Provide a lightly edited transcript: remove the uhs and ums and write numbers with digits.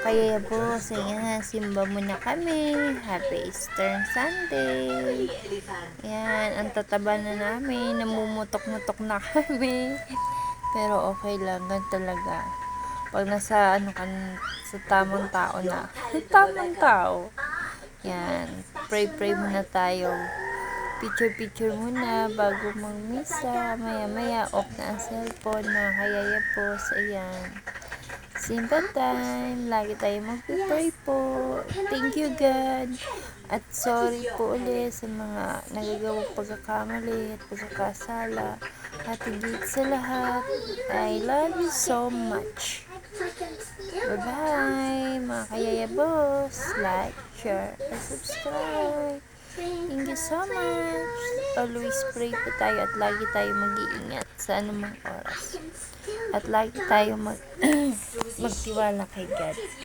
Kaya po, so yan, simba muna kami. Happy Easter Sunday. Yan, ang tataba na namin. Namumutok-mutok na kami. Pero okay lang, ganun talaga. Pag nasa, sa tamang tao na. Tamang tao. Yan, pray muna tayo. Picture muna bago magmisa. Maya-maya, off na ang cellphone. Mga kayaya po, so yan. Simple time. Lagi tayo mag-pray po. Thank you, God. At sorry po ulit sa mga nagagawang pagkakamali at pagkakasala. At higit sa lahat, I love you so much. Bye-bye, mga kayaya boss. Like, share, and subscribe. Thank you so much. Always pray po tayo at lagi tayo mag-iingat sa anumang oras. At lagi tayo magtiwala kay God.